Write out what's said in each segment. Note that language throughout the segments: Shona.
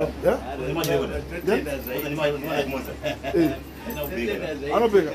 Yeah? I don't big.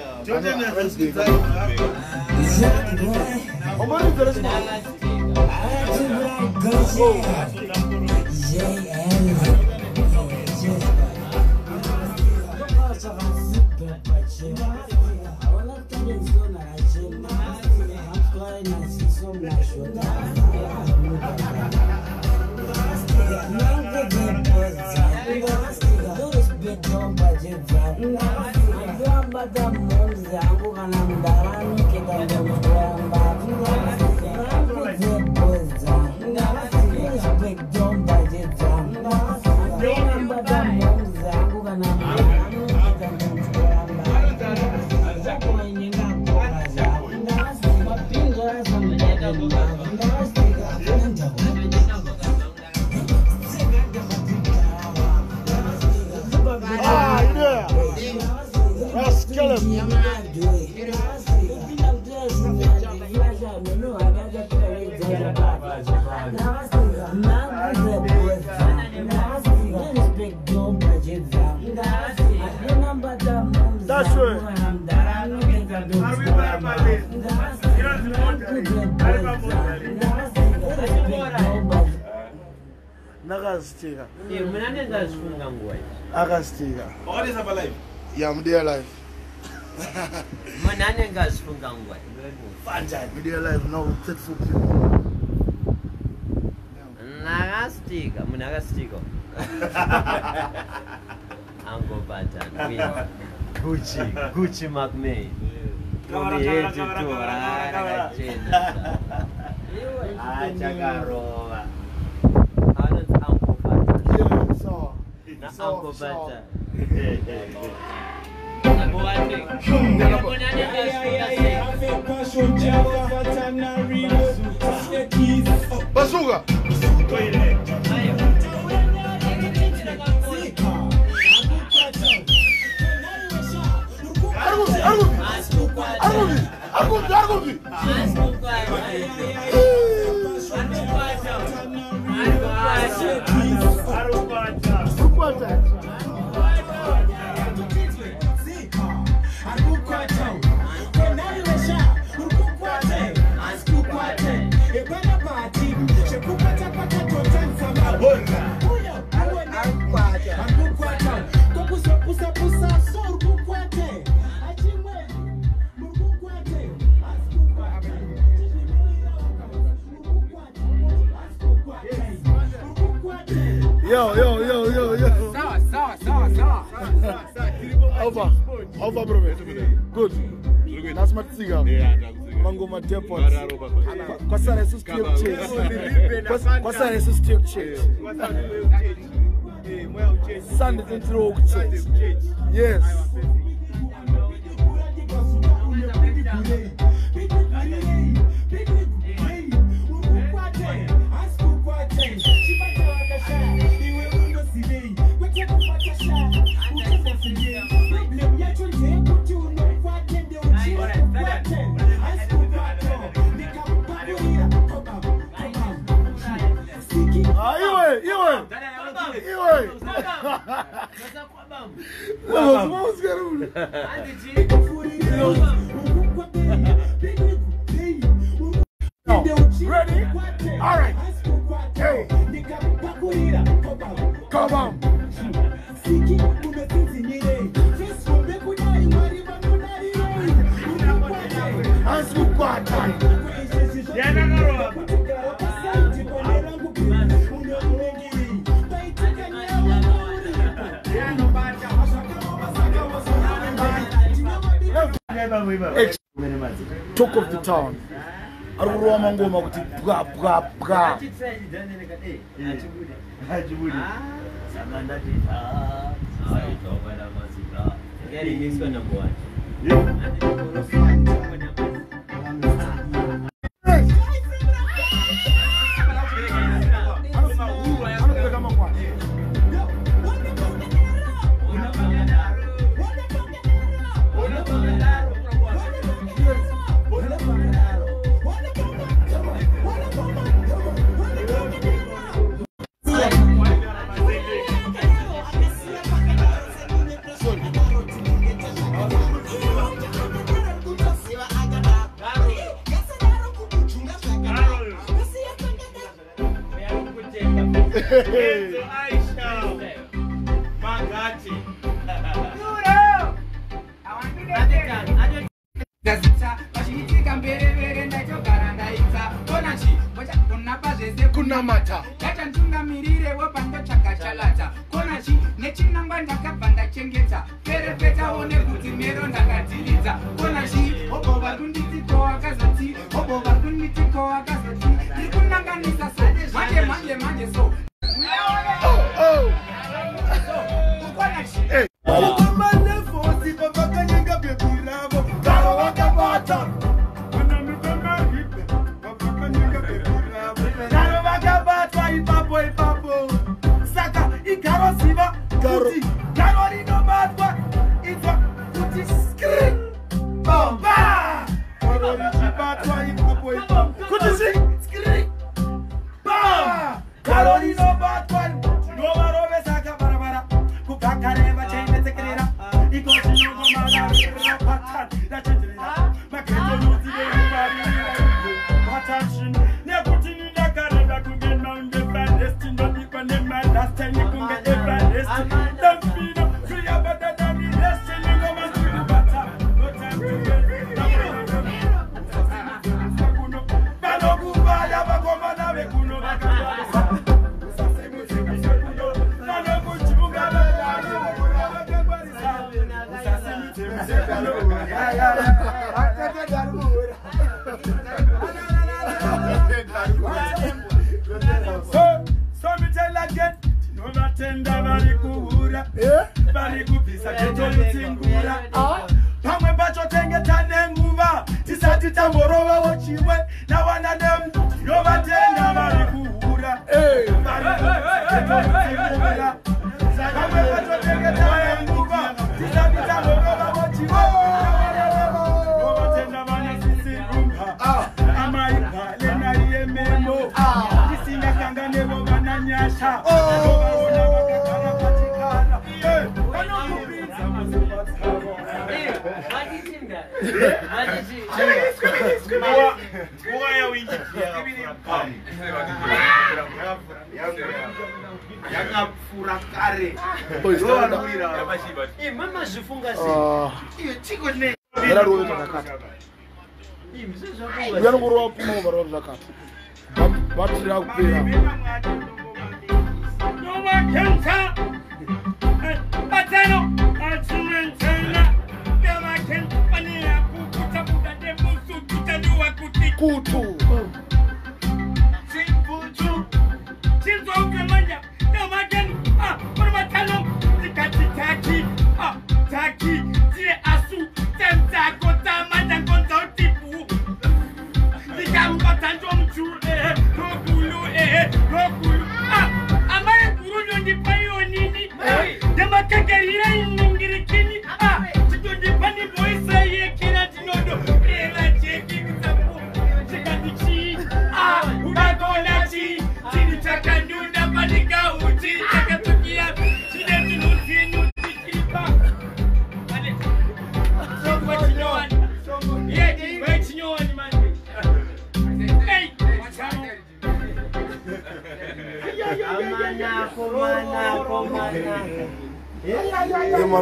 That's right. Nagastiga. Agastiga. All is alive. Yeah, I'm there alive. I'm there alive now. Nagastiga. Uncle Batan. Gucci McMahon. Uncle Batan. Bazooka. Yo. Over, bro. Good. That's my cigar. Mango, my dear pots. Kwasana is stick chase. Sand is in throat chase. Yes. Ready? All right. Hey. Come on. Talk of the town. Aruroma ngoma kuti bra bra bra. Kunamata.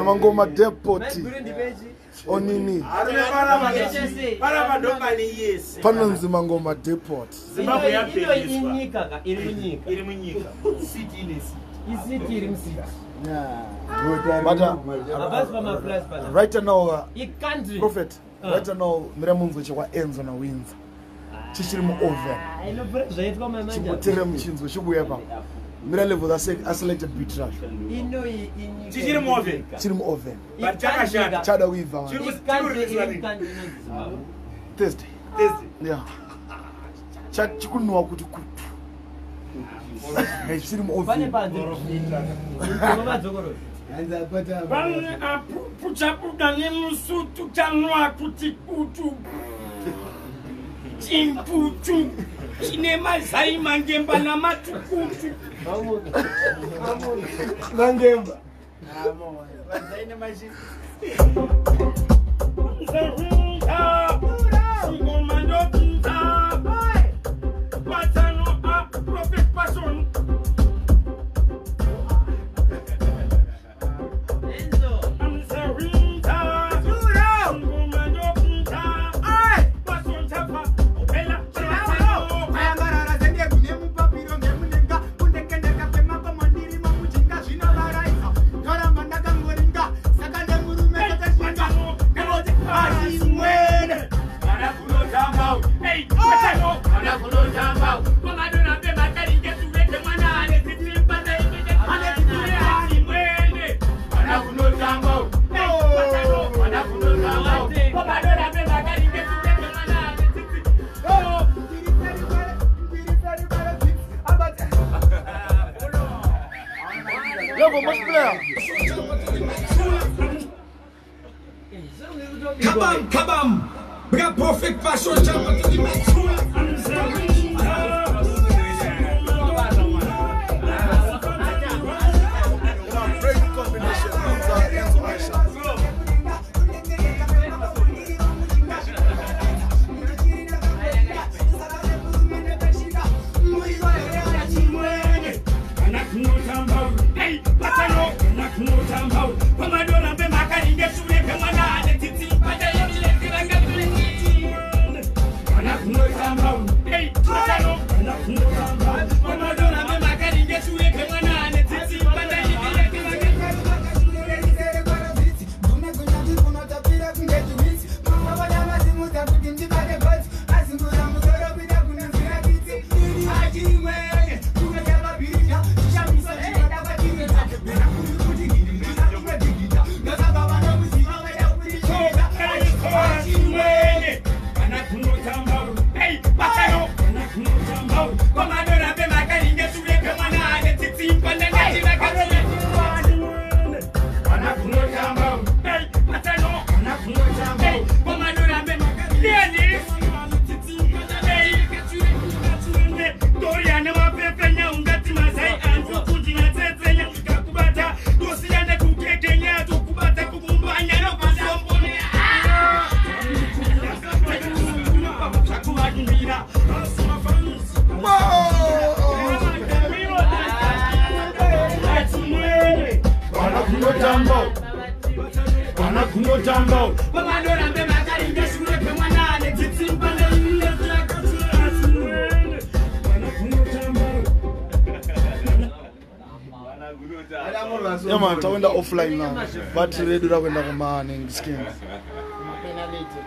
Mangoma depot onini panonzi Mangoma depot right now prophet right now miramunzo chwa enzo na winza chichiri mu oven chimutere muchinzo chibuya pa mira level that say selected beat track chichiri mu oven but chada wiva test yeah chat chikunwa kuti kutu chichiri mu oven puchapuka nemusutu chanwa kuti kutu chimputu chine mazai mangemba namatukutu mangemba vazaine mazai sigomandopinta patano a prophet passion Bravo, much player. Kabam, kabam. We got perfect fashion jump to the match. Great combination. Yeah man, tawenda offline now. But ready to wenda kumani skins. Penalty.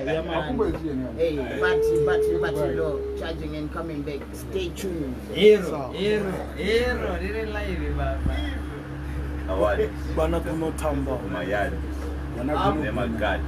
Yeah man. Hey, battery low, charging and coming back. Stay tuned. Hero, didn't live, baba. Bana kuno tamba. My yard. My God.